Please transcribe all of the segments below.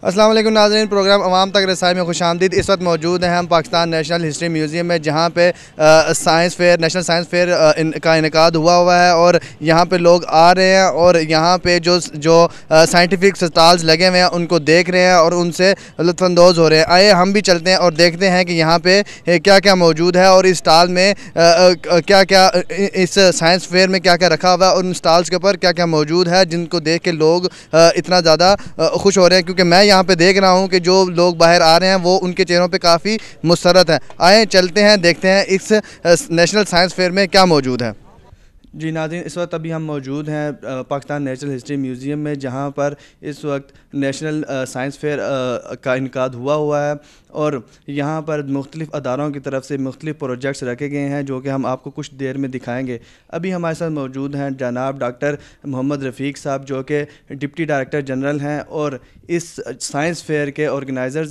अस्सलाम वालेकुम नाज़रीन, प्रोग्राम अवाम तक रसाई में खुशामदीद। इस वक्त मौजूद हैं हम पाकिस्तान नेशनल हिस्ट्री म्यूज़ियम में, जहाँ पे science fair, national science fair का इनकाद हुआ है और यहाँ पे लोग आ रहे हैं और यहाँ पे जो जो साइंटिफिक स्टॉल्स लगे हुए हैं उनको देख रहे हैं और उनसे लुत्फ़अंदोज़ हो रहे हैं। आइए हम भी चलते हैं और देखते हैं कि यहाँ पे क्या क्या मौजूद है और इस स्टॉल में क्या क्या, इस साइंस फेयर में क्या क्या रखा हुआ है और उन स्टॉल्स के ऊपर क्या क्या मौजूद है जिनको देख के लोग इतना ज़्यादा खुश हो रहे हैं। क्योंकि मैं यहाँ पे देख रहा हूँ कि जो लोग बाहर आ रहे हैं वो उनके चेहरों पे काफ़ी मुसरत है। आए चलते हैं, देखते हैं इस नेशनल साइंस फेयर में क्या मौजूद है। जी नाज़रीन, इस वक्त अभी हम मौजूद हैं पाकिस्तान नेशनल हिस्ट्री म्यूज़ियम में, जहाँ पर इस वक्त नेशनल साइंस फेयर का इनकाद हुआ है और यहाँ पर मुख्तलिफ़ अदारों की तरफ से मुख्तलिफ़ प्रोजेक्ट्स रखे गए हैं जो कि हम आपको कुछ देर में दिखाएंगे। अभी हमारे साथ मौजूद हैं जनाब डॉक्टर मोहम्मद रफ़ीक साहब, जो कि डिप्टी डायरेक्टर जनरल हैं और इस साइंस फेयर के ऑर्गेनाइज़र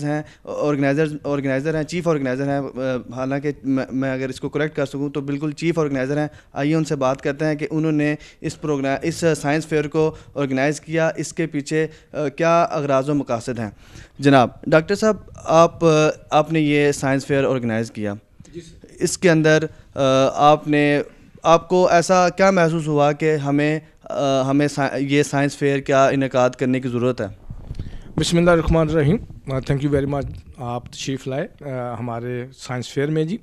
हैं, चीफ़ ऑर्गेनाइज़र हैं। हालांकि मैं अगर इसको करेक्ट कर सकूँ तो बिल्कुल चीफ़ ऑर्गेनाइज़र हैं। आइए उनसे बात करते हैं कि उन्होंने इस साइंस फेयर को ऑर्गेनाइज़ किया, इसके पीछे क्या अगराज़ व मकासद हैं। जनाब डॉक्टर साहब, आपने ये साइंस फेयर ऑर्गेनाइज़ किया, इसके अंदर आपको ऐसा क्या महसूस हुआ कि हमें ये साइंस फेयर क्या इनेकाद करने की ज़रूरत है? बिस्मिल्लाहिर्रहमानिर्रहीम। थैंक यू वेरी मच, आप तशरीफ़ लाए हमारे साइंस फेयर में जी।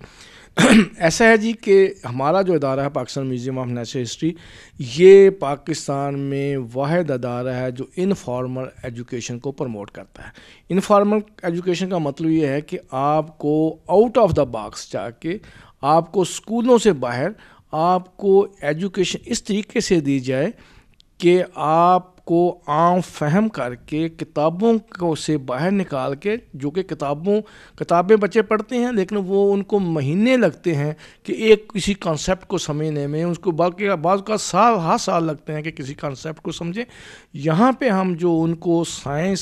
ऐसा है जी कि हमारा जो अदारा है Pakistan museum of natural history, ये पाकिस्तान में वाहिद अदारा है जो इनफॉर्मल एजुकेशन को प्रमोट करता है। इनफॉर्मल एजुकेशन का मतलब ये है कि आपको आउट ऑफ द बॉक्स जाके आपको स्कूलों से बाहर आपको एजुकेशन इस तरीके से दी जाए कि आपको आम फहम करके किताबों को से बाहर निकाल के, जो कि किताबें बच्चे पढ़ते हैं लेकिन वो उनको महीने लगते हैं कि एक किसी कॉन्सेप्ट को समझने में, उसको बाद का साल लगते हैं कि किसी कॉन्सेप्ट को समझें। यहाँ पे हम जो उनको साइंस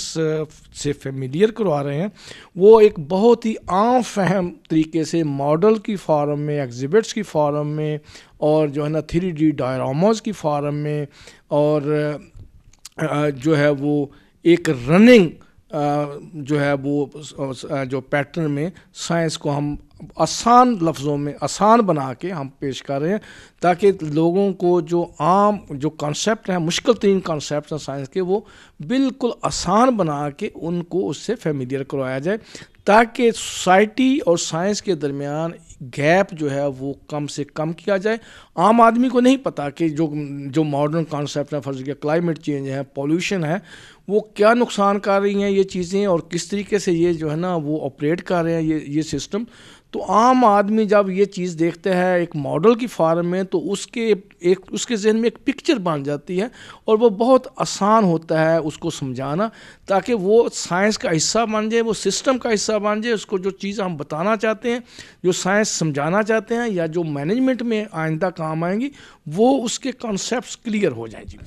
से फेमिलियर करवा रहे हैं वो एक बहुत ही आम फहम तरीके से मॉडल की फॉर्म में, एग्जिबिट्स की फॉर्म में और जो है ना 3D डायरामास की फॉर्म में और जो है वो एक रनिंग जो है वो जो पैटर्न में साइंस को हम आसान लफ्ज़ों में आसान बना के हम पेश कर रहे हैं, ताकि लोगों को जो कॉन्सेप्ट हैं, मुश्किल तरीन कॉन्सेप्ट हैं साइंस के, वो बिल्कुल आसान बना के उनको उससे फेमिलियर करवाया जाए, ताकि सोसाइटी और साइंस के दरमियान गैप जो है वो कम से कम किया जाए। आम आदमी को नहीं पता कि जो मॉडर्न कॉन्सेप्ट है, फर्ज किया क्लाइमेट चेंज है, पॉल्यूशन है, वो क्या नुकसान कर रही हैं ये चीज़ें और किस तरीके से ये जो है ना वो ऑपरेट कर रहे हैं ये सिस्टम। तो आम आदमी जब ये चीज़ देखता है एक मॉडल की फॉर्म में तो उसके जहन में एक पिक्चर बन जाती है और वो बहुत आसान होता है उसको समझाना, ताकि वो साइंस का हिस्सा बन जाए, वो सिस्टम का हिस्सा बन जाए। उसको जो चीज़ हम बताना चाहते हैं, जो साइंस समझाना चाहते हैं या जो मैनेजमेंट में आइंदा काम आएंगी, वो उसके कॉन्सेप्ट्स क्लियर हो जाएं जी।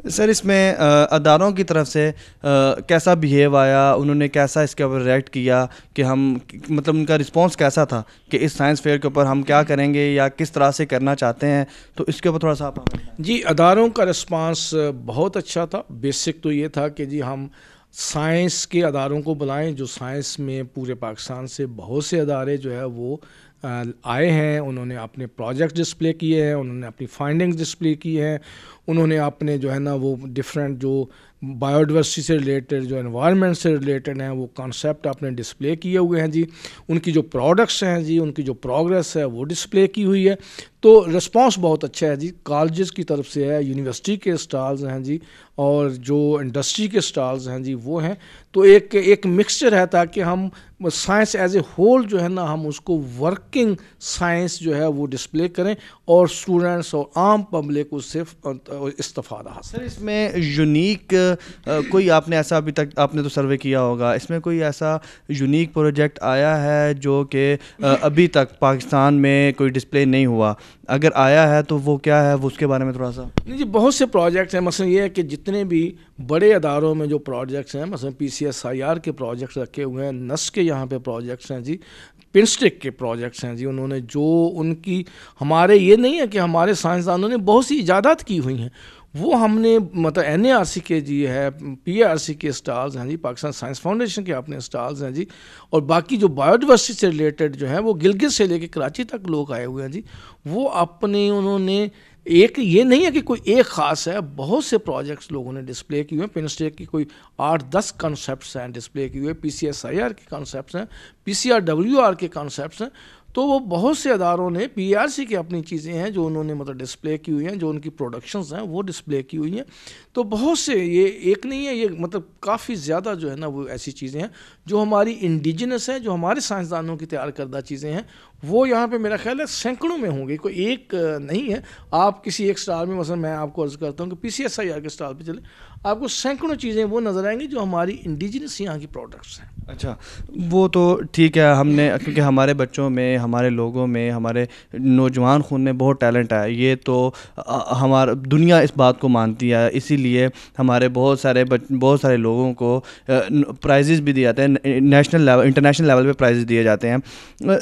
सर, इसमें अदारों की तरफ से कैसा बिहेव आया, उन्होंने कैसा इसके ऊपर रिएक्ट किया कि मतलब उनका रिस्पांस कैसा था कि इस साइंस फेयर के ऊपर हम क्या करेंगे या किस तरह से करना चाहते हैं, तो इसके ऊपर थोड़ा सा आप जी। अदारों का रिस्पांस बहुत अच्छा था। बेसिक तो ये था कि जी हम साइंस के अदारों को बुलाएं, जो साइंस में पूरे पाकिस्तान से बहुत से अदारे जो है वो आए हैं। उन्होंने अपने प्रोजेक्ट डिस्प्ले किए हैं, उन्होंने अपनी फाइंडिंग्स डिस्प्ले की हैं, उन्होंने अपने जो है ना वो डिफरेंट जो बायोडाइवर्सिटी से रिलेटेड, जो एनवायरनमेंट से रिलेटेड हैं, वो कॉन्सेप्ट आपने डिस्प्ले किए हुए हैं जी। उनकी जो प्रोडक्ट्स हैं जी, उनकी जो प्रोग्रेस है वो डिस्प्ले की हुई है। तो रिस्पांस बहुत अच्छा है जी। कॉलेजेस की तरफ से है, यूनिवर्सिटी के स्टॉल्स हैं जी और जो इंडस्ट्री के स्टॉल्स हैं जी वो हैं। तो एक मिक्सचर है, ताकि हम साइंस एज ए होल जो है ना हम उसको वर्किंग साइंस जो है वो डिस्प्ले करें और स्टूडेंट्स और आम पब्लिक उससे इस्तेफादा हासिल। सर, इसमें यूनिक कोई आपने ऐसा अभी तक आपने तो सर्वे किया होगा, इसमें कोई ऐसा यूनिक प्रोजेक्ट आया है जो कि अभी तक पाकिस्तान में कोई डिस्प्ले नहीं हुआ? अगर आया है तो वो क्या है, वो उसके बारे में थोड़ा सा। नहीं जी, बहुत से प्रोजेक्ट्स हैं। मसलन ये है कि जितने भी बड़े अदारों में जो प्रोजेक्ट्स हैं, मसलन PCSIR के प्रोजेक्ट्स रखे हुए हैं, नस्क के यहाँ पे प्रोजेक्ट्स हैं जी, पिंस्टिक के प्रोजेक्ट्स हैं जी। उन्होंने जो उनकी, हमारे ये नहीं है कि हमारे साइंसदानों ने बहुत सी इजादात की हुई हैं, वो हमने मतलब NARC के जी है, PARC के स्टॉल्स हैं जी, पाकिस्तान साइंस फाउंडेशन के अपने स्टॉल्स हैं जी, और बाकी जो बायोडाइवर्सिटी से रिलेटेड जो है वो गिलगित से लेके कराची तक लोग आए हुए हैं जी। वो अपने उन्होंने एक ये नहीं है कि कोई एक ख़ास है, बहुत से प्रोजेक्ट्स लोगों ने डिस्प्ले किए हैं। पिनस्टेक की कोई 8-10 कॉन्सेप्ट्स हैं डिस्प्ले किए हुए, PCSIR के कॉन्सेप्ट्स हैं, PCRWR के कॉन्सेप्ट्स हैं। तो वो बहुत से अदारों ने PRC की अपनी चीज़ें हैं जो उन्होंने मतलब डिस्प्ले की हुई हैं, जो उनकी प्रोडक्शंस हैं वो डिस्प्ले की हुई हैं। तो बहुत से, ये एक नहीं है, ये मतलब काफ़ी ज़्यादा जो है ना वो ऐसी चीज़ें हैं जो हमारी इंडिजिनस हैं, जो हमारे साइंसदानों की तैयार करदा चीज़ें हैं। वो यहाँ पे मेरा ख्याल है सैकड़ों में होंगी, कोई एक नहीं है। आप किसी एक स्टॉल में, मसलन मैं आपको अर्ज़ करता हूँ कि PCSIR के स्टॉल पे चले, आपको सैकड़ों चीज़ें वो नज़र आएंगी जो हमारी इंडिजिनस यहाँ की प्रोडक्ट्स हैं। अच्छा, वो तो ठीक है, हमने क्योंकि हमारे बच्चों में, हमारे लोगों में, हमारे नौजवान खून में बहुत टैलेंट है, ये तो हमारा दुनिया इस बात को मानती है। इसीलिए हमारे बहुत सारे लोगों को प्राइजेज़ भी दिए जाते हैं, नेशनल लेवल, इंटरनेशनल लेवल पे प्राइजेज़ दिए जाते हैं।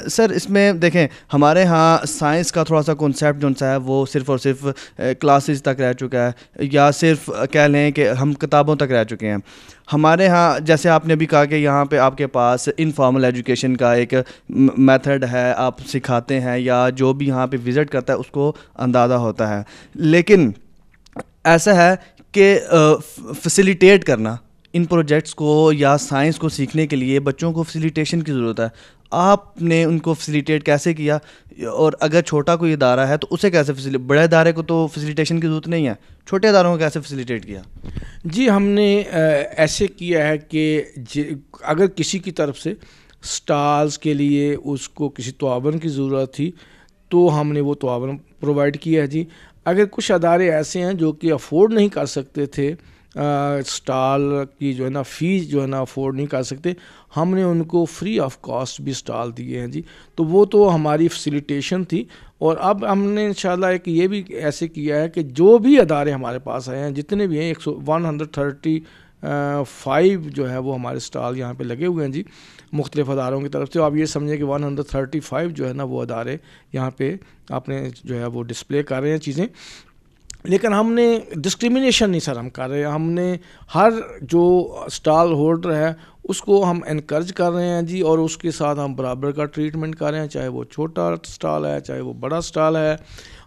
सर, इसमें देखें, हमारे यहाँ साइंस का थोड़ा सा कॉन्सेप्ट जो सा है वो सिर्फ़ और सिर्फ क्लासेस तक रह चुका है, या सिर्फ कह लें कि हम किताबों तक रह चुके हैं। हमारे यहाँ, जैसे आपने भी कहा कि यहाँ पे आपके पास इनफॉर्मल एजुकेशन का एक मेथड है, आप सिखाते हैं, या जो भी यहाँ पे विज़िट करता है उसको अंदाज़ा होता है। लेकिन ऐसा है कि फैसिलिटेट करना इन प्रोजेक्ट्स को या साइंस को सीखने के लिए बच्चों को फैसिलिटेशन की ज़रूरत है। आपने उनको फैसिलिटेट कैसे किया, और अगर छोटा कोई इदारा है तो उसे कैसे बड़े इदारे को तो फैसिलिटेशन की ज़रूरत नहीं है, छोटे इदारों को कैसे फैसिलिटेट किया? जी, हमने ऐसे किया है कि अगर किसी की तरफ से स्टॉल्स के लिए उसको किसी तोआवन की ज़रूरत थी तो हमने वो तोआवन प्रोवाइड किया है जी। अगर कुछ अदारे ऐसे हैं जो कि अफोर्ड नहीं कर सकते थे, स्टॉल की जो है ना फ़ीस जो है ना अफोर्ड नहीं कर सकते, हमने उनको फ्री ऑफ कॉस्ट भी स्टॉल दिए हैं जी। तो वो तो हमारी फैसिलिटेशन थी। और अब हमने इंशाल्लाह एक ये भी ऐसे किया है कि जो भी अदारे हमारे पास आए हैं, जितने भी हैं, 135 जो है वो हमारे स्टॉल यहाँ पे लगे हुए हैं जी, मुख्तलिफ़ अदारों की तरफ से। आप ये समझें कि 135 जो है ना वो अदारे यहाँ पे आपने जो है वो डिस्प्ले कर रहे हैं चीज़ें। लेकिन हमने डिस्क्रिमिनेशन नहीं सर हम कर रहे हैं, हमने हर जो स्टॉल होल्डर है उसको हम इनकरेज कर रहे हैं जी, और उसके साथ हम बराबर का ट्रीटमेंट कर रहे हैं, चाहे वो छोटा स्टॉल है चाहे वो बड़ा स्टॉल है।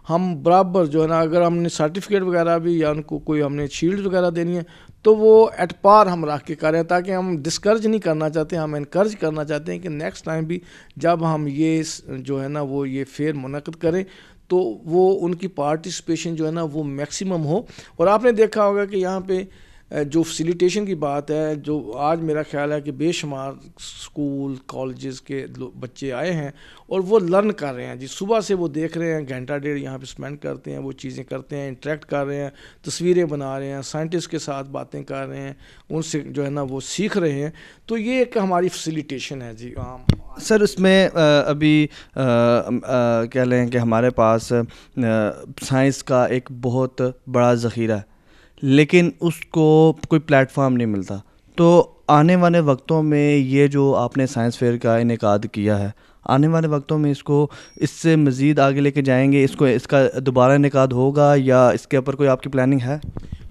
हम बराबर जो है ना, अगर हमने सर्टिफिकेट वगैरह भी या उनको कोई हमने शील्ड वगैरह देनी है तो वो एट पार हम रख के कर रहे हैं, ताकि हम डिस्करेज नहीं करना चाहते, हम इनकरेज करना चाहते हैं कि नेक्स्ट टाइम भी जब हम ये जो है ना वो ये फेयर मुनक़द करें तो वो उनकी पार्टिसिपेशन जो है ना वो मैक्सिमम हो। और आपने देखा होगा कि यहाँ पे जो फैसिलिटेशन की बात है, जो आज मेरा ख्याल है कि बेशुमार स्कूल कॉलेजेस के बच्चे आए हैं और वो लर्न कर रहे हैं जी। सुबह से वो देख रहे हैं, घंटा डेढ़ यहाँ पे स्पेंड करते हैं, वो चीज़ें करते हैं, इंटरेक्ट कर रहे हैं, तस्वीरें बना रहे हैं, साइंटिस्ट के साथ बातें कर रहे हैं, उनसे जो है ना वो सीख रहे हैं। तो ये एक हमारी फैसिलिटेशन है जी। सर, उसमें अभी कह लें कि हमारे पास साइंस का एक बहुत बड़ा ज़ख़ीरा है, लेकिन उसको कोई प्लेटफॉर्म नहीं मिलता। तो आने वाले वक्तों में ये जो आपने साइंस फेयर का इनेकाद किया है, आने वाले वक्तों में इससे मज़ीद आगे लेके जाएंगे, इसका दोबारा इनेकाद होगा, या इसके ऊपर कोई आपकी प्लानिंग है?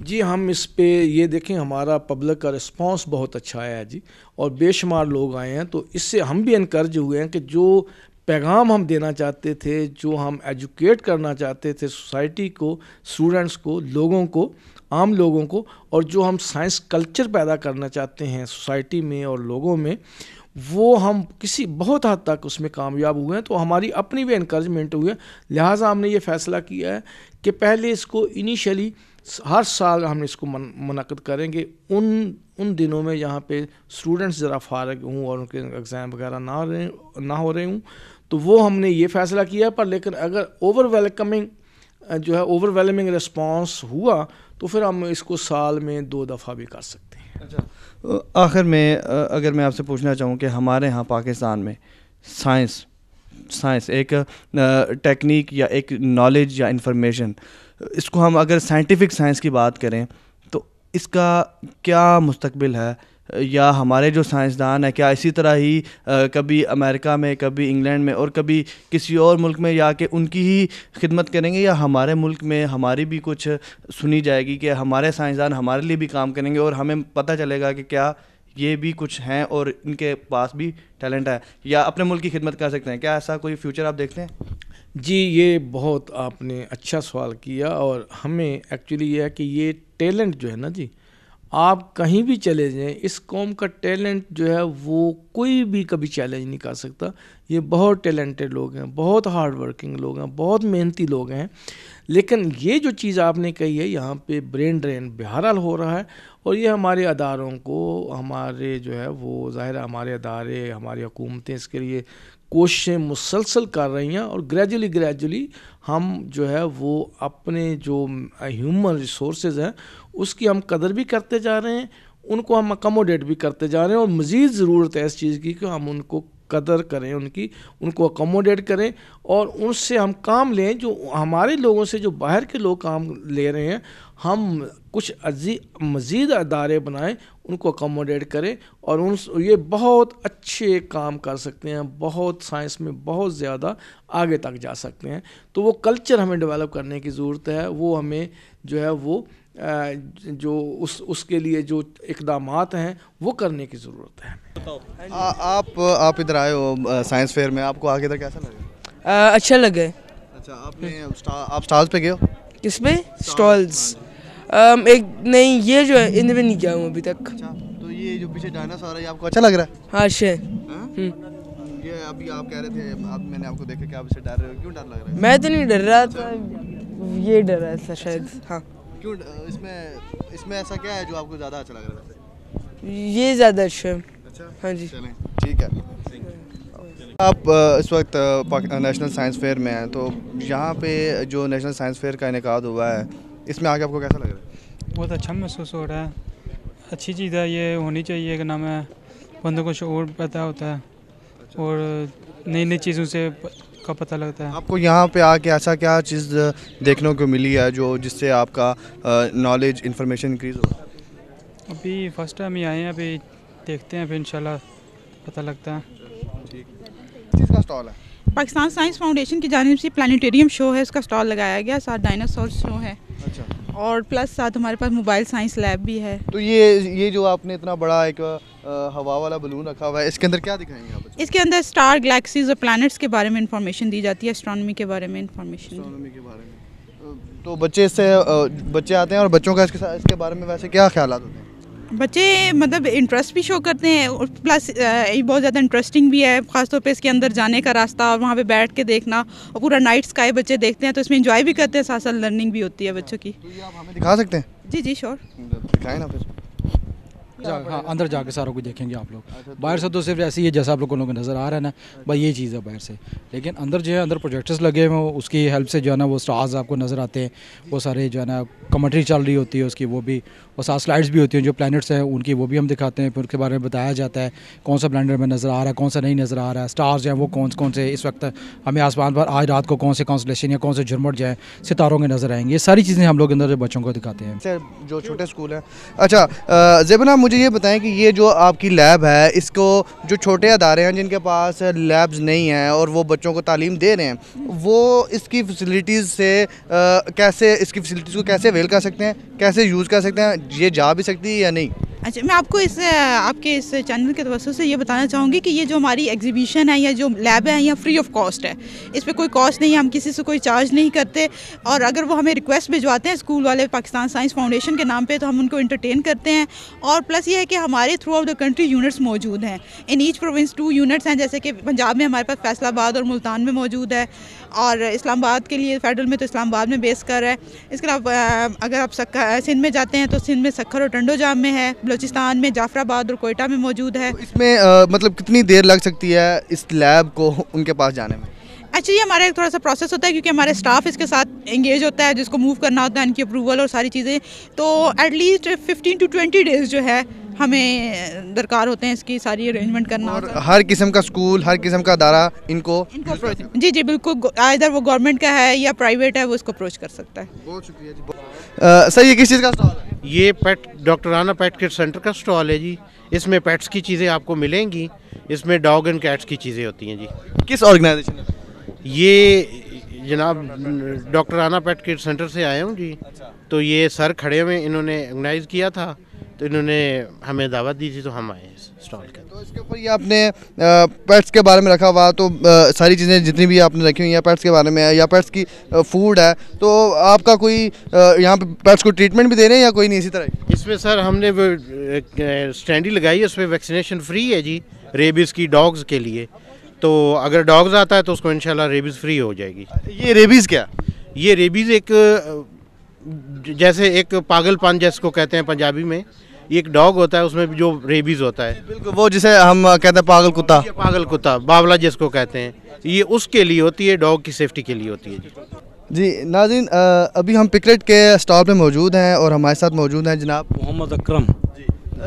जी, हम इस पे ये देखें, हमारा पब्लिक का रिस्पांस बहुत अच्छा आया है जी, और बेशुमार लोग आए हैं। तो इससे हम भी इनकरेज हुए हैं कि जो पैगाम हम देना चाहते थे, जो हम एजुकेट करना चाहते थे सोसाइटी को, स्टूडेंट्स को, लोगों को, आम लोगों को, और जो हम साइंस कल्चर पैदा करना चाहते हैं सोसाइटी में और लोगों में, वो हम किसी बहुत हद तक उसमें कामयाब हुए हैं। तो हमारी अपनी भी इनकरेजमेंट हुई है। लिहाजा हमने ये फ़ैसला किया है कि पहले इसको इनिशियली हर साल हम इसको मुनक़्क़िद करेंगे उन दिनों में यहाँ पे स्टूडेंट्स ज़रा फारग हूँ और उनके एग्ज़ाम वगैरह ना हो रहे हूँ। तो वो हमने ये फ़ैसला किया। पर लेकिन अगर ओवरवेलमिंग रिस्पांस हुआ तो फिर हम इसको साल में 2 दफ़ा भी कर सकते हैं। अच्छा, आखिर में अगर मैं आपसे पूछना चाहूँ कि हमारे यहाँ पाकिस्तान में साइंस एक टेक्निक या एक नॉलेज या इंफॉर्मेशन, इसको हम अगर साइंटिफिक साइंस की बात करें तो इसका क्या मुस्तकबिल है? या हमारे जो साइंसदान हैं क्या इसी तरह ही कभी अमेरिका में, कभी इंग्लैंड में और कभी किसी और मुल्क में जाके उनकी ही खिदमत करेंगे, या हमारे मुल्क में हमारी भी कुछ सुनी जाएगी कि हमारे साइंसदान हमारे लिए भी काम करेंगे और हमें पता चलेगा कि क्या ये भी कुछ हैं और इनके पास भी टैलेंट है या अपने मुल्क की खिदमत कर सकते हैं? क्या ऐसा कोई फ्यूचर आप देखते हैं? जी, ये बहुत आपने अच्छा सवाल किया। और हमें एक्चुअली ये है कि ये टैलेंट जो है ना जी, आप कहीं भी चले जाएं, इस कौम का टैलेंट जो है वो कोई भी कभी चैलेंज नहीं कर सकता। ये बहुत टैलेंटेड लोग हैं, बहुत हार्ड वर्किंग लोग हैं, बहुत मेहनती लोग हैं। लेकिन ये जो चीज़ आपने कही है, यहाँ पे ब्रेन ड्रेन बहरहाल हो रहा है और ये हमारे अदारों को, हमारे जो है वो ज़ाहिर है हमारे अदारे, हमारी हुकूमतें इसके लिए कोशिशें मुसलसल कर रही हैं और ग्रेजुअली हम जो है वो अपने जो ह्यूमन रिसोर्सेज हैं उसकी हम कदर भी करते जा रहे हैं, उनको हम अकोमोडेट भी करते जा रहे हैं और मज़ीद ज़रूरत है इस चीज़ की कि हम उनको कदर करें, उनको अकोमोडेट करें और उनसे हम काम लें। जो हमारे लोगों से जो बाहर के लोग काम ले रहे हैं, हम कुछ मज़ीद अदारे बनाएं, उनको अकोमोडेट करें और ये बहुत अच्छे काम कर सकते हैं, बहुत साइंस में बहुत ज़्यादा आगे तक जा सकते हैं। तो वो कल्चर हमें डेवलप करने की ज़रूरत है, वो हमें जो है वो जो उसके लिए जो इक़दामात हैं वो करने की ज़रूरत है। आप इधर आए हो साइंस फेयर में, आपको आगे इधर कैसा लगा? अच्छा लगे। अच्छा, आप स्टॉल्स पे गए हो? किस पे? स्टॉल्स एक नहीं, ये जो है इनमें नहीं गया हूँ अभी तक। अच्छा, तो ये जो पीछे डायनासोर है, ये आपको अच्छा लग रहा है? हाँ शे। ये अभी आप कह रहे थे, मैंने आपको देखा कि आप इससे डर रहे हो, क्यों डर लग रहा है? मैं तो नहीं डर रहा था, ये डर रहा था शायद। हाँ, क्यों? इसमें ऐसा क्या है जो आपको ज़्यादा अच्छा लग रहा है? ये ज़्यादा अच्छा है। अच्छा, हाँ जी, चलें, ठीक है। आप इस वक्त नेशनल साइंस फेयर में हैं, तो यहाँ पे जो नेशनल साइंस फेयर का इनेकाद हुआ है, इसमें आके आपको कैसा लग रहा है? बहुत अच्छा महसूस हो रहा है, अच्छी चीज़ है, ये होनी चाहिए कि नाम है, बंदों को शऊर पैदा होता है और नई नई चीज़ों से का पता लगता है। आपको यहाँ पे आके ऐसा क्या चीज़ देखने को मिली है जो जिससे आपका नॉलेज इंफॉर्मेशन इंक्रीज़ हो? अभी फर्स्ट टाइम ही आए हैं, अभी देखते हैं, फिर इंशाल्लाह पता लगता है। ठीक, किस का स्टॉल है? पाकिस्तान साइंस फाउंडेशन की जानिब से प्लानिटेरियम शो है, उसका स्टॉल लगाया गया, साथ डायनासोर शो है। अच्छा, और प्लस साथ हमारे पास मोबाइल साइंस लैब भी है। तो ये जो आपने इतना बड़ा एक हवा वाला बलून रखा हुआ है, इसके अंदर क्या दिखाएंगे आप? इसके अंदर स्टार, गैलेक्सीज और प्लैनेट्स के बारे में इंफॉर्मेशन दी जाती है, एस्ट्रोनॉमी के बारे में इंफॉर्मेशन। एस्ट्रोनॉमी के बारे में तो बच्चे आते हैं और बच्चों का इसके बारे में वैसे क्या ख्यालात होते हैं? बच्चे मतलब इंटरेस्ट भी शो करते हैं और प्लस ये बहुत ज़्यादा इंटरेस्टिंग भी है, ख़ासतौर पे इसके अंदर जाने का रास्ता और वहाँ पे बैठ के देखना और पूरा नाइट स्काई बच्चे देखते हैं, तो इसमें एंजॉय भी करते हैं, साथ साथ लर्निंग भी होती है बच्चों की। तो ये आप हमें दिखा सकते हैं? जी जी श्योर, दिखाएं ना फिर। हाँ, अंदर जाके सारों को देखेंगे आप लोग। बाहर से तो सिर्फ ऐसे ही है जैसा आप लोगों को नज़र आ रहा है ना, भाई ये चीज़ है बाहर से। लेकिन अंदर जो है, अंदर प्रोजेक्टर्स लगे हुए हैं, उसकी हेल्प से जो है ना वो स्टार्स आपको नज़र आते हैं, वो सारे जो है ना कमेंट्री चल रही होती है उसकी, वो भी, और साथ स्लाइड्स भी होती हैं जो प्लैनेट्स हैं उनकी, वो भी हम दिखाते हैं, फिर उसके बारे में बताया जाता है कौन सा प्लैनेट में नज़र आ रहा है, कौन सा नहीं नज़र आ रहा है, स्टार्स जो हैं वो कौन से इस वक्त हमें आसमान पर आज रात को कौन से कॉन्स्टलेशन या कौन से झुरमुट जो है सितारों के नज़र आएंगे। ये सारी चीज़ें हम लोग अंदर बच्चों को दिखाते हैं। जो छोटे स्कूल हैं। अच्छा, ज़ेबना मुझे ये बताएं कि ये जो आपकी लैब है, इसको जो छोटे अदारे हैं जिनके पास लैब्स नहीं हैं और वो बच्चों को तालीम दे रहे हैं, वो इसकी फैसिलिटीज़ से इसकी फैसिलिटीज़ को कैसे अवेल कर सकते हैं, कैसे यूज़ कर सकते हैं? ये जा भी सकती है या नहीं? अच्छा, मैं आपको आपके इस चैनल के तवज्जो से ये बताना चाहूँगी कि ये जो हमारी एग्जीबिशन है या जो लैब है, यह फ्री ऑफ कॉस्ट है, इस पर कोई कॉस्ट नहीं है, हम किसी से कोई चार्ज नहीं करते। और अगर वो हमें रिक्वेस्ट भिजवाते हैं स्कूल वाले पाकिस्तान साइंस फाउंडेशन के नाम पे, तो हम उनको इंटरटेन करते हैं। और प्लस ये है कि हमारे through out the country units मौजूद हैं, इन ईच प्रोविंस 2 यूनिट्स हैं, जैसे कि पंजाब में हमारे पास फैसलाबाद और मुल्तान में मौजूद है, और इस्लामाबाद के लिए फेडरल में तो इस्लामाबाद में बेस कर है। इसके अलावा अगर आप सिंध में जाते हैं तो सिंध में सक्खर और टंडोजाम में है, बलूचिस्तान में जाफराबाद और कोयटा में मौजूद है। तो इसमें मतलब कितनी देर लग सकती है इस लैब को उनके पास जाने में? एक्चुअली हमारा एक थोड़ा सा प्रोसेस होता है, क्योंकि हमारे स्टाफ इसके साथ एंगेज होता है, जिसको मूव करना होता है, इनकी अप्रूवल और सारी चीज़ें, तो एटलीस्ट 15 to 20 डेज़ जो है हमें दरकार होते हैं इसकी सारी अरेंजमेंट करना। और हर किस्म का स्कूल, हर किस्म का अदारा इनको जी जी बिल्कुल, इधर वो गवर्नमेंट का है या प्राइवेट है, वो इसको अप्रोच कर सकता है। बहुत शुक्रिया जी। सर, ये किस चीज़ का स्टॉल है? ये pet doctor Rana pet care centre का स्टॉल है जी। इसमें पेट्स की चीज़ें आपको मिलेंगी, इसमें डॉग एंड कैट्स की चीज़ें होती हैं जी। किस ऑर्गेनाइजेशन में? ये जनाब doctor Rana pet care centre से आया हूँ जी। तो ये सर खड़े हुए, इन्होंने ऑर्गेनाइज़ किया था, तो इन्होंने हमें दावत दी थी, तो हम आए स्टॉल के। तो इसके ऊपर ये आपने पेट्स के बारे में रखा हुआ, तो सारी चीज़ें जितनी भी आपने रखी हुई हैं पेट्स के बारे में है या पेट्स की फूड है, तो आपका कोई यहाँ पे पेट्स को ट्रीटमेंट भी दे रहे हैं या कोई नहीं इसी तरह? इसमें सर हमने वो स्टैंडी लगाई है, उसमें वैक्सीनेशन फ्री है जी, रेबीज़ की डॉग्स के लिए। तो अगर डॉग्स आता है तो उसको इंशाल्लाह रेबीज़ फ्री हो जाएगी। ये रेबीज़ क्या? ये रेबीज़ एक जैसे एक पागलपन जिसको कहते हैं पंजाबी में, एक डॉग होता है उसमें जो रेबीज़ होता है, बिल्कुल वो जिसे हम कहते हैं पागल कुत्ता। ये पागल कुत्ता, बावला जिसको कहते हैं, ये उसके लिए होती है, डॉग की सेफ्टी के लिए होती है जी। जी नाज़रीन, अभी हम पिकरेट के स्टॉल पे मौजूद हैं और हमारे साथ मौजूद हैं जनाब मोहम्मद अकरम।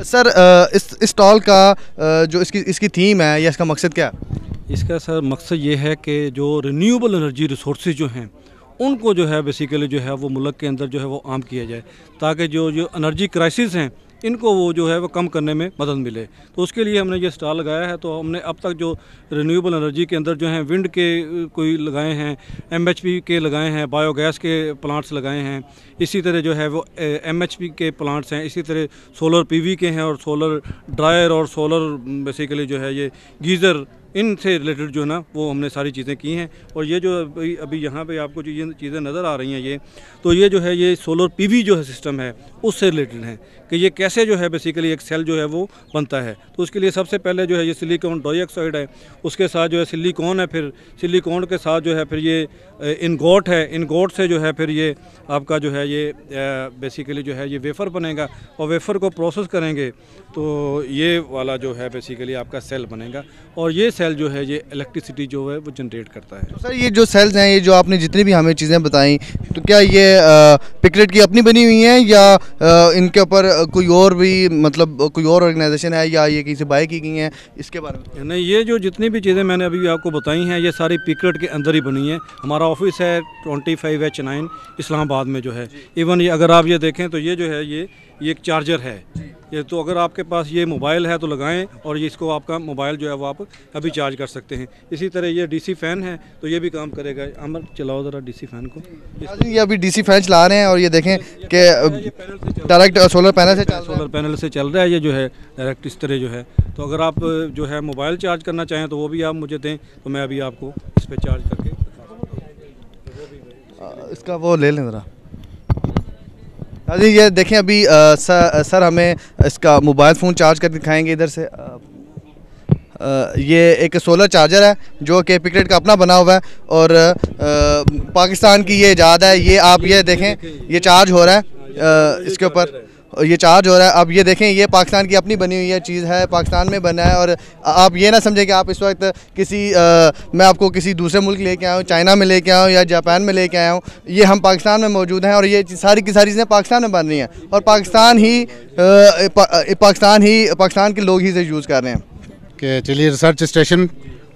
सर, इस स्टॉल का जो इसकी थीम है या इसका मकसद क्या है? इसका सर मकसद ये है कि जो रिन्यूएबल एनर्जी रिसोर्सेज जो हैं उनको जो है बेसिकली जो है वो मुल्क के अंदर जो है वो आम किया जाए, ताकि जो एनर्जी क्राइसिस हैं इनको वो जो है वो कम करने में मदद मिले। तो उसके लिए हमने ये स्टॉल लगाया है। तो हमने अब तक जो रिन्यूएबल एनर्जी के अंदर जो हैं विंड के कोई लगाए हैं, MHP के लगाए हैं, बायोगैस के प्लांट्स लगाए हैं, इसी तरह जो है वो MHP के प्लांट्स हैं, इसी तरह सोलर PV के हैं और सोलर ड्रायर और सोलर बेसिकली जो है ये गीज़र, इनसे रिलेटेड जो है ना वो हमने सारी चीज़ें की हैं। और ये जो अभी यहाँ पे आपको जो ये चीज़ें नज़र आ रही हैं ये, तो ये जो है ये सोलर PV जो है सिस्टम है उससे रिलेटेड हैं कि ये कैसे जो है बेसिकली एक सेल जो है वो बनता है। तो उसके लिए सबसे पहले जो है ये सिलिकॉन डाइऑक्साइड है, उसके साथ जो है सिलिकॉन है, फिर सिलिकॉन के साथ जो है फिर ये इनगोट है, इनगोट से जो है फिर ये आपका जो है ये बेसिकली जो है ये वेफ़र बनेगा और वेफ़र को प्रोसेस करेंगे तो ये वाला जो है बेसिकली आपका सेल बनेगा और ये सेल जो है ये इलेक्ट्रिसिटी जो है वो जनरेट करता है। तो सर ये जो सेल्स हैं, ये जो आपने जितनी भी हमें चीज़ें बताई, तो क्या ये पिकरेट की अपनी बनी हुई हैं या इनके ऊपर कोई और भी मतलब कोई और ऑर्गेनाइजेशन है या ये कहीं से बाय की गई हैं, इसके बारे में? नहीं, ये जो जितनी भी चीज़ें मैंने अभी आपको बताई हैं ये सारी पिकरेट के अंदर ही बनी हैं। हमारा ऑफिस है 25H9 इस्लामाबाद में जो है। इवन ये अगर आप ये देखें तो ये जो है ये एक चार्जर है ये, तो अगर आपके पास ये मोबाइल है तो लगाएं और ये इसको आपका मोबाइल जो है वो आप अभी चार्ज कर सकते हैं। इसी तरह ये DC फ़ैन है तो ये भी काम करेगा। अमर चलाओ ज़रा DC फ़ैन को। ये अभी DC फ़ैन चला रहे हैं और ये देखें कि डायरेक्ट सोलर पैनल से चल रहा है। ये जो है डायरेक्ट इस तरह जो है, तो अगर आप जो है मोबाइल चार्ज करना चाहें तो वो भी आप मुझे दें तो मैं अभी आपको इस पर चार्ज करके इसका वो ले लें ज़रा। अभी ये देखें अभी सर हमें इसका मोबाइल फ़ोन चार्ज कर दिखाएंगे इधर से। ये एक सोलर चार्जर है जो कि पिकरेट का अपना बना हुआ है और पाकिस्तान की ये इजाद है। ये आप ये देखें ये चार्ज हो रहा है, इसके ऊपर ये चार्ज हो रहा है। अब ये देखें ये पाकिस्तान की अपनी बनी हुई है चीज़ है, पाकिस्तान में बना है। और आप ये ना समझें कि आप इस वक्त किसी मैं आपको किसी दूसरे मुल्क लेके आया हूँ, चाइना में लेके आया हूँ या जापान में लेके आया हूँ। ये हम पाकिस्तान में मौजूद हैं और ये सारी की सारी चीज़ें पाकिस्तान में बन रही हैं और पाकिस्तान के लोग ही इसे यूज़ कर रहे हैं। कि चिली रिसर्च स्टेशन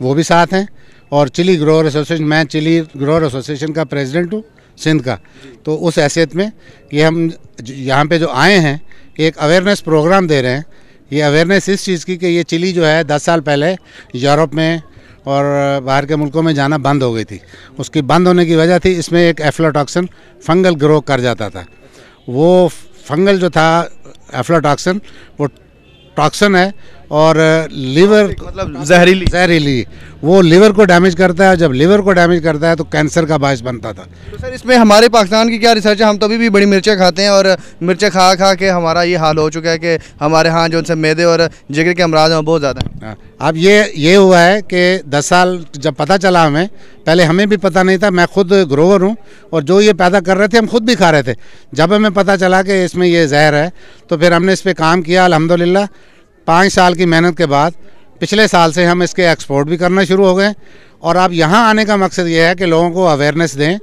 वो भी साथ हैं और चिली ग्रोअर एसोसिएशन, मैं चिली ग्रोअर एसोसिएशन का प्रेसिडेंट हूँ सिंध का। तो उस हैसियत में ये हम यहाँ पे जो आए हैं एक अवेयरनेस प्रोग्राम दे रहे हैं। ये अवेयरनेस इस चीज़ की कि ये चिली जो है 10 साल पहले यूरोप में और बाहर के मुल्कों में जाना बंद हो गई थी। उसकी बंद होने की वजह थी इसमें एक एफ्लाटॉक्सिन फंगल ग्रो कर जाता था। वो फंगल जो था एफ्लाटॉक्सिन वो टॉक्सिन है और लीवर मतलब जहरीली वो लीवर को डैमेज करता है। जब लीवर को डैमेज करता है तो कैंसर का बायस बनता था। तो सर इसमें हमारे पाकिस्तान की क्या रिसर्च है? हम तो अभी भी बड़ी मिर्चें खाते हैं और मिर्चें खा खा के हमारा ये हाल हो चुका है कि हमारे यहाँ जो उनसे मैदे और जिगर के अमराज हैं बहुत ज़्यादा हैं। अब ये हुआ है कि 10 साल जब पता चला हमें, पहले हमें भी पता नहीं था। मैं खुद ग्रोवर हूँ और जो ये पैदा कर रहे थे हम खुद भी खा रहे थे। जब हमें पता चला कि इसमें ये जहर है तो फिर हमने इस पर काम किया। अल्हम्दुलिल्लाह 5 साल की मेहनत के बाद पिछले साल से हम इसके एक्सपोर्ट भी करना शुरू हो गए। और अब यहाँ आने का मकसद ये है कि लोगों को अवेयरनेस दें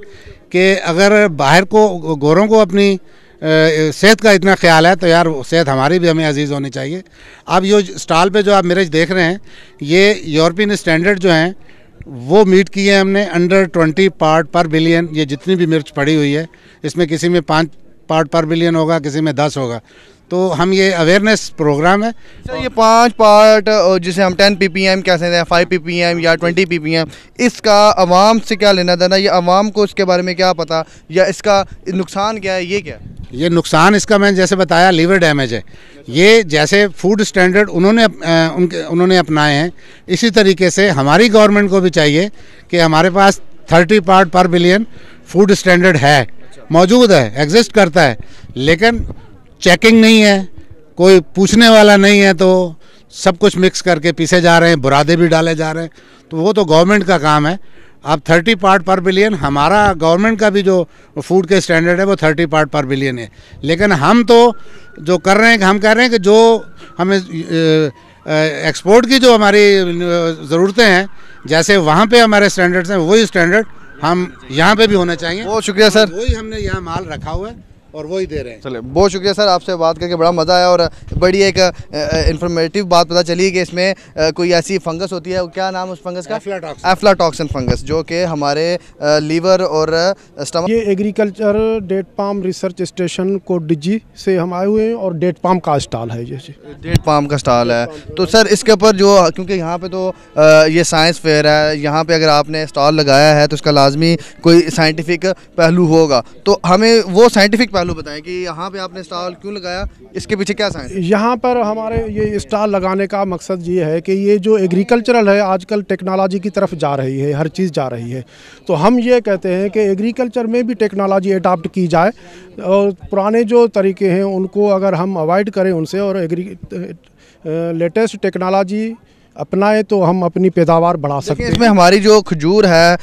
कि अगर बाहर को गोरों को अपनी सेहत का इतना ख्याल है तो यार सेहत हमारी भी हमें अजीज़ होनी चाहिए। अब ये स्टॉल पे जो आप मिर्च देख रहे हैं ये यूरोपियन स्टैंडर्ड जो हैं वो मीट की है हमने अंडर 20 पार्ट पर बिलियन। ये जितनी भी मिर्च पड़ी हुई है इसमें किसी में 5 पार्ट पर बिलियन होगा, किसी में 10 होगा। तो हम ये अवेयरनेस प्रोग्राम है। सर ये 5 पार्ट जिसे हम 10 ppm कह सकते हैं, 5 ppm या 20 ppm, इसका आवाम से क्या लेना देना, या आवाम को इसके बारे में क्या पता, या इसका नुकसान क्या है, ये क्या है? ये नुकसान इसका मैंने जैसे बताया लीवर डैमेज है। ये जैसे फूड स्टैंडर्ड उन्होंने अपनाए हैं, इसी तरीके से हमारी गवर्नमेंट को भी चाहिए कि हमारे पास 30 पार्ट पर बिलियन फूड स्टैंडर्ड है, मौजूद है, एग्जिस्ट करता है, लेकिन चेकिंग नहीं है, कोई पूछने वाला नहीं है, तो सब कुछ मिक्स करके पीसे जा रहे हैं, बुरादे भी डाले जा रहे हैं। तो वो तो गवर्नमेंट का काम है। अब 30 पार्ट पर बिलियन हमारा गवर्नमेंट का भी जो फूड के स्टैंडर्ड है वो 30 पार्ट पर बिलियन है, लेकिन हम तो जो कर रहे हैं, हम कह रहे हैं कि जो हमें एक्सपोर्ट की जो हमारी ज़रूरतें हैं, जैसे वहाँ पे हमारे स्टैंडर्ड्स हैं, वही स्टैंडर्ड हम यहाँ पे भी होने चाहिए। बहुत शुक्रिया सर। वही हमने यहाँ माल रखा हुआ है और वही दे रहे हैं। चलिए बहुत शुक्रिया सर, आपसे बात करके बड़ा मज़ा आया, और बड़ी एक इंफॉर्मेटिव बात पता चली कि इसमें कोई ऐसी फंगस होती है, क्या नाम उस फंगस का? एफ्लाटॉक्सिन फंगस, जो कि हमारे लीवर और स्टमक। ये agriculture date palm research station को डिजी से हम आए हुए हैं, और डेट पाम का स्टॉल है, जैसे डेट पाम का स्टॉल है। तो सर इसके ऊपर जो, क्योंकि यहाँ पे तो ये साइंस फेयर है, यहाँ पे अगर आपने स्टॉल लगाया है तो इसका लाजमी कोई साइंटिफिक पहलू होगा, तो हमें वो साइंटिफिक पहलू बताएं कि यहाँ पे आपने स्टॉल क्यों लगाया, इसके पीछे क्या साइंस? यहाँ पर हमारे ये स्टॉल लगाने का मकसद ये है कि ये जो एग्रीकल्चरल है आजकल टेक्नोलॉजी की तरफ जा रही है, हर चीज़ जा रही है, तो हम ये कहते हैं कि एग्रीकल्चर में भी टेक्नोलॉजी अडाप्ट की जाए, और पुराने जो तरीके हैं उनको अगर हम अवॉइड करें उनसे, और लेटेस्ट टेक्नोलॉजी अपनाए तो हम अपनी पैदावार बढ़ा सकते हैं। इसमें हमारी जो खजूर है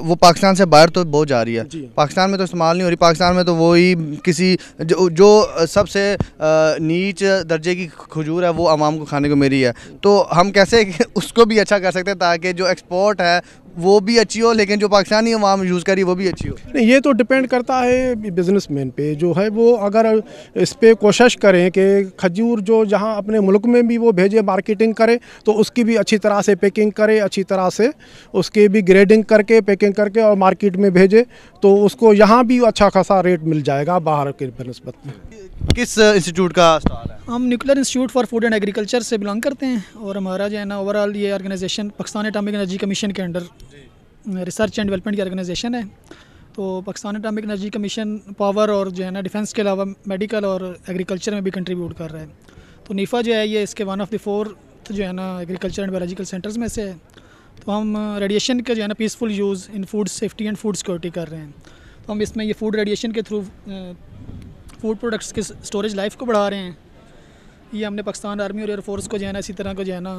वो पाकिस्तान से बाहर तो बहुत जा रही है, पाकिस्तान में तो इस्तेमाल नहीं हो रही। पाकिस्तान में तो वही किसी जो सबसे नीच दर्जे की खजूर है वो आवाम को खाने को मिल रही है, तो हम कैसे उसको भी अच्छा कर सकते हैं ताकि जो एक्सपोर्ट है वो भी अच्छी हो, लेकिन जो पाकिस्तानी आवाम यूज़ करी वो भी अच्छी हो? नहीं, ये तो डिपेंड करता है बिजनेसमैन पे, जो है वो अगर इस पे कोशिश करें कि खजूर जो जहाँ अपने मुल्क में भी वो भेजे, मार्केटिंग करे, तो उसकी भी अच्छी तरह से पैकिंग करे, अच्छी तरह से उसकी भी ग्रेडिंग करके पैकिंग करके और मार्केट में भेजे, तो उसको यहाँ भी अच्छा खासा रेट मिल जाएगा बाहर के बनस्बत में। किस इंस्टीट्यूट का स्टॉल है? हम nuclear institute for food and agriculture से बिलोंग करते हैं, और हमारा जो है ना ओवरऑल ये organization Pakistan atomic energy commission के अंडर रिसर्च एंड डेवलपमेंट की ऑर्गेनाइजेशन है। तो Pakistan atomic energy commission power और जो है ना डिफेंस के अलावा मेडिकल और एग्रीकल्चर में भी कंट्रीब्यूट कर रहा है। तो नीफा जो है ये इसके 1 ऑफ द 4 जो है ना एग्रीकल्चर एंड बायोलॉजिकल सेंटर्स में से है। तो हम रेडिएशन के जो है ना peaceful use in food safety and food security कर रहे हैं। तो हम इसमें ये फूड रेडिएशन के थ्रू फूड प्रोडक्ट्स के स्टोरेज लाइफ को बढ़ा रहे हैं। ये हमने पाकिस्तान आर्मी और एयरफोर्स को जो है ना इसी तरह को जो है ना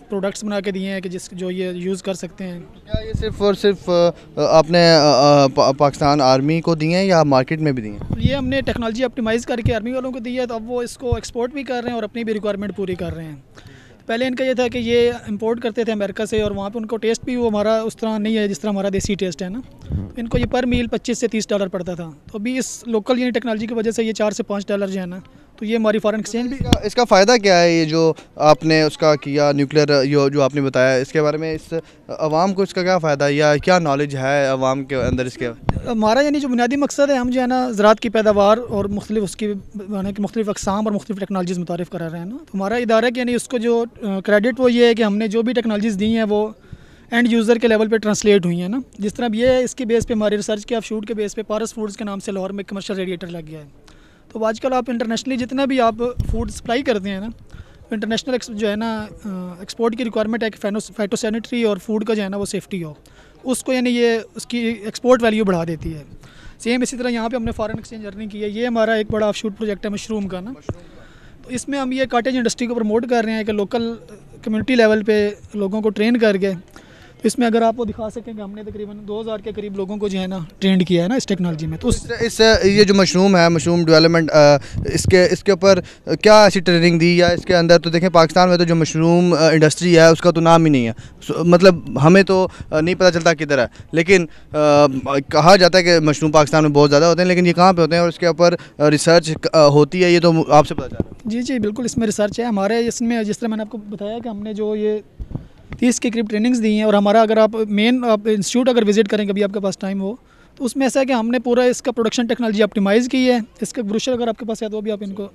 प्रोडक्ट्स बना के दिए हैं कि जो ये यूज़ कर सकते हैं। क्या ये सिर्फ और सिर्फ आपने पाकिस्तान आर्मी को दिए हैं या मार्केट में भी दिए हैं? ये हमने टेक्नोलॉजी ऑप्टिमाइज़ करके आर्मी वालों को दी है, तो अब वो इसको एक्सपोर्ट भी कर रहे हैं और अपनी भी रिक्वायरमेंट पूरी कर रहे हैं। पहले इनका ये था कि ये इंपोर्ट करते थे अमेरिका से, और वहाँ पे उनको टेस्ट भी वो हमारा उस तरह नहीं है जिस तरह हमारा देसी टेस्ट है ना। इनको ये पर मील 25 से 30 डॉलर पड़ता था। तो अभी इस लोकल यानी टेक्नोलॉजी की वजह से ये 4 से 5 डॉलर जो है ना, तो ये हमारी फॉरेन एक्सचेंज भी। इसका फ़ायदा क्या है, ये जो आपने उसका किया न्यूक्लियर जो आपने बताया, इसके बारे में इस आवाम को इसका क्या फ़ायदा या क्या नॉलेज है आवाम के अंदर इसके? हमारा यानी जो बुनियादी मकसद है, हम जो है ना ज़राअत की पैदावार और मुख्तलिफ उसकी मुख्तलिफ अक़साम और मुख्तलिफ टेक्नोलॉजीज़ मुतारिफ़ करा रहे हैं ना। तो हमारा इदारा के यानी उसको जो क्रेडिट वो ये है कि हमने जो भी टेक्नोलॉजीज़ दी हैं वो एंड यूज़र के लेवल पे ट्रांसलेट हुई हैं ना। जिस तरह ये इसके बेस पे हमारी रिसर्च के ऑफशूट के बेस पे पारस फूड्स के नाम से लाहौर में कमर्शियल रेडिएटर लग गया है। तो आजकल आप इंटरनेशनली जितना भी आप फूड सप्लाई करते हैं ना, इंटरनेशनल जो है ना एक्सपोर्ट की रिक्वायरमेंट है कि फाइटोसैनिटरी और फूड का जो है ना वो सेफ्टी हो, उसको यानी ये उसकी एक्सपोर्ट वैल्यू बढ़ा देती है। सेम इसी तरह यहाँ पे हमने फॉरेन एक्सचेंज अर्निंग की है। ये हमारा एक बड़ा ऑफशूट प्रोजेक्ट है मशरूम का ना। तो इसमें हम ये कॉटेज इंडस्ट्री को प्रमोट कर रहे हैं कि लोकल कम्युनिटी लेवल पे लोगों को ट्रेन करके। तो इसमें अगर आपको दिखा सकें कि हमने तकरीबन 2000 के करीब लोगों को जो है ना ट्रेंड किया है ना इस टेक्नोलॉजी में। तो इस ये जो मशरूम है, मशरूम डेवलपमेंट, इसके ऊपर क्या ऐसी ट्रेनिंग दी या इसके अंदर? तो देखें पाकिस्तान में तो जो मशरूम इंडस्ट्री है उसका तो नाम ही नहीं है, मतलब हमें तो नहीं पता चलता किधर है, लेकिन कहा जाता है कि मशरूम पाकिस्तान में बहुत ज़्यादा होते हैं, लेकिन ये कहाँ पे होते हैं और इसके ऊपर रिसर्च होती है, ये तो आपसे पता चला? जी जी बिल्कुल, इसमें रिसर्च है हमारे। इसमें जिस तरह मैंने आपको बताया कि हमने जो ये 30 के करीब ट्रेनिंग्स दी हैं, और हमारा अगर आप मेन आप इंस्टीट्यूट अगर विज़िट करें कभी आपके पास टाइम हो, तो उसमें ऐसा है कि हमने पूरा इसका प्रोडक्शन टेक्नोलॉजी ऑप्टिमाइज़ की है। इसका ब्रोशर अगर आपके पास है तो भी आप इनको,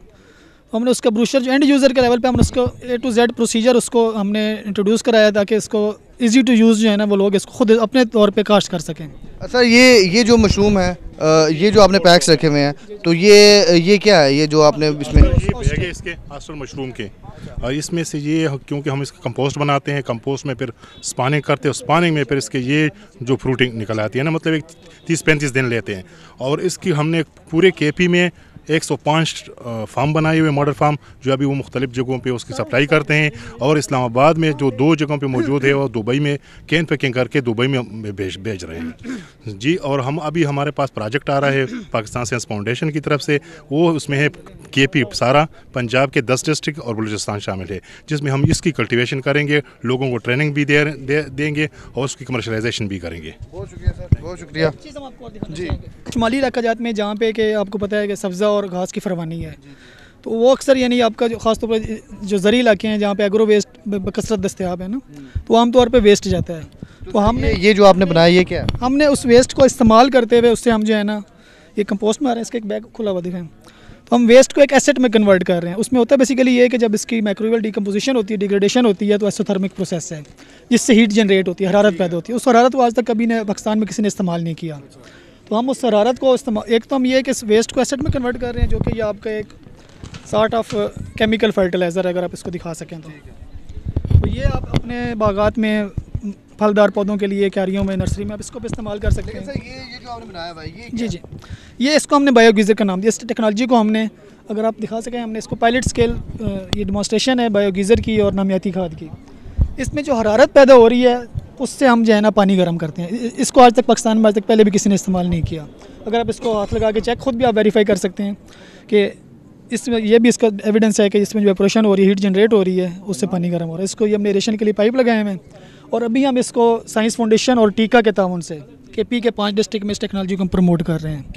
हमने उसका ब्रोशर जो एंड यूज़र के लेवल पे हमने उसको A to Z प्रोसीजर उसको हमने इंट्रोड्यूस कराया ताकि इसको इजी टू यूज़ जो है ना वो लोग इसको खुद अपने तौर पे काश्त कर सकें। अच्छा, ये जो मशरूम है, ये जो आपने पैक्स रखे हुए हैं, तो ये क्या है, ये जो आपने इसमें ये बैग है इसके आस्टर मशरूम के, और इसमें से ये क्योंकि हम इसका कंपोस्ट बनाते हैं, कंपोस्ट में फिर स्पानिंग करते हैं, स्पानिंग में फिर इसके ये जो फ्रूटिंग निकल आती है ना, मतलब एक 30-35 दिन लेते हैं। और इसकी हमने पूरे KP में 105 फार्म बनाए हुए, मॉडल फार्म, जो अभी वो मुख्तलिफ जगहों पे उसकी सप्लाई करते हैं। और इस्लामाबाद में जो 2 जगहों पे मौजूद है, और दुबई में कैन पैकिंग करके दुबई में भेज रहे हैं जी। और हम अभी हमारे पास प्रोजेक्ट आ रहा है पाकिस्तान साइंस फाउंडेशन की तरफ से, वो उसमें है KP सारा पंजाब के 10 डिस्ट्रिक्ट और बलूचिस्तान शामिल है, जिसमें हम इसकी कल्टिवेशन करेंगे, लोगों को ट्रेनिंग भी देंगे और उसकी कमर्शलाइजेशन भी करेंगे। बहुत शुक्रिया सर, बहुत शुक्रिया जी। शुमाली इलाकाजात में जहाँ पे कि आपको पता है कि सब्ज़ा और घास की फरवानी है, तो वो अक्सर यानी आपका जो ख़ास तौर पर जो ज़री इलाके हैं जहाँ पे एग्रो वेस्ट बकसरत दस्तयाब है ना, तो आमतौर पे वेस्ट जाता है। तो हमने ये जो आपने बनाया ये क्या है? हमने उस वेस्ट को इस्तेमाल करते हुए उससे हम जो है ना, ये कंपोस्ट में आ रहा है, इसका एक बैग खुला हुआ दिखाएं, तो हम वेस्ट को एक एसेट में कन्वर्ट कर रहे हैं। उसमें होता है बेसिकली ये कि जब इसकी माइक्रोबियल डिकम्पोजिशन होती है, डिग्रेडेशन होती है, तो एसोथर्मिक प्रोसेस है जिससे हीट जनरेट होती है, हरारत पैदा होती है। उस हरारत को आज तक कभी ने पाकिस्तान में किसी ने इस्तेमाल नहीं किया, तो हम उस हरारत को इस्तेमाल, एक तो हम ये कि इस वेस्ट को एसेट में कन्वर्ट कर रहे हैं, जो कि ये आपका एक सॉर्ट ऑफ केमिकल फर्टिलाइज़र है, अगर आप इसको दिखा सकें तो ये आप अपने बागात में फलदार पौधों के लिए, क्यारियों में, नर्सरी में आप इसको भी इस्तेमाल कर सकते हैं। ये जो आपने बनाया भाई, ये जी जी, ये इसको हमने बायोगीज़र का नाम दिया। इस टेक्नोलॉजी को हमने, अगर आप दिखा सकें, हमने इसको पायलट स्केल, ये डेमोन्स्ट्रेशन है बायोगीज़र की और नामियाती खाद की। इसमें जो हरारत पैदा हो रही है उससे हम जो है ना पानी गर्म करते हैं। इसको आज तक पाकिस्तान में आज तक पहले भी किसी ने इस्तेमाल नहीं किया। अगर आप इसको हाथ लगा के चेक, खुद भी आप वेरीफाई कर सकते हैं कि इसमें ये भी इसका एविडेंस है कि इसमें जो एवपोरेशन हो रही है, हीट जनरेट हो रही है, उससे पानी गर्म हो रहा है। इसको ये हमने एरेशन के लिए पाइप लगाए हुए हैं, और अभी हम इसको साइंस फाउंडेशन और टीका के ताउन से KP के 5 डिस्ट्रिक्ट में इस टेक्नोलॉजी को हम प्रमोट कर रहे हैं।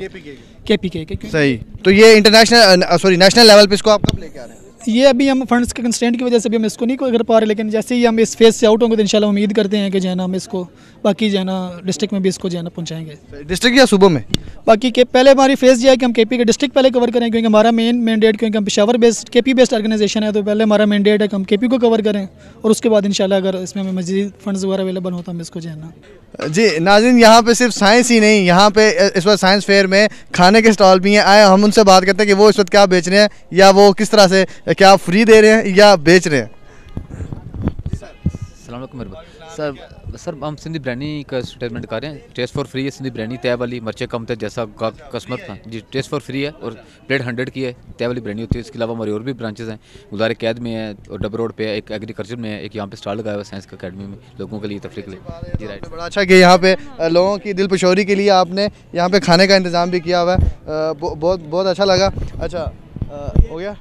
KP के सही। तो ये नेशनल लेवल पे इसको आप कब लेके आ रहे हैं? ये अभी हम फंड्स के कंस्ट्रेंट की वजह से भी हम इसको नहीं कर पा रहे, लेकिन जैसे ही हम इस फेज से आउट होंगे तो इंशाल्लाह उम्मीद करते हैं कि जो है ना हम इसको बाकी जो है ना डिस्ट्रिक्ट में भी इसको जो है ना पहुँचाएंगे। डिस्ट्रिक्ट या सूबों में? बाकी के पहले हमारी फेज ये है कि हम KP के डिस्ट्रिक्ट पहले कवर करें, क्योंकि हमारा मेन मैंडेट, क्योंकि हम Peshawar based KP based organization है, तो पहले हमारा मैंडेट है कि हम KP को कवर करें, और उसके बाद इंशाल्लाह अगर इसमें हमें मज़ीद फंड्स वगैरह अवेलेबल हो तो हम इसको जो है ना। जी नाज़रीन, यहाँ पे सिर्फ साइंस ही नहीं, यहाँ पे इस वक्त साइंस फेयर में खाने के स्टॉल भी हैं। आए हम उनसे बात करते हैं कि वो इस वक्त क्या बेच रहे हैं, या वो किस तरह से, क्या फ्री दे रहे हैं या बेच रहे हैं। सर हम सिंधी बिरयानी का स्टेटमेंट कर रहे हैं। टेस्ट फॉर फ्री है सिंधी बिरयानी, तय वाली, मिर्चें कम थे जैसा कस्टमर था जी। टेस्ट फॉर फ्री है और प्लेट 100 की है, तय वाली बिरयानी होती है। इसके अलावा हमारी और भी ब्रांचेस हैं, गुलजार कैद में है और डब रोड पे है, एक एग्रीकल्चर में है, एक यहाँ पे स्टॉल लगाया हुआ है साइंस अकेडमी में, लोगों के लिए तफरीक के लिए जी। राइट, बड़ा अच्छा कि यहाँ पे लोगों की दिल पशोरी के लिए आपने यहाँ पे खाने का इंतज़ाम भी किया हुआ है। बहुत अच्छा लगा। अच्छा, हो गया।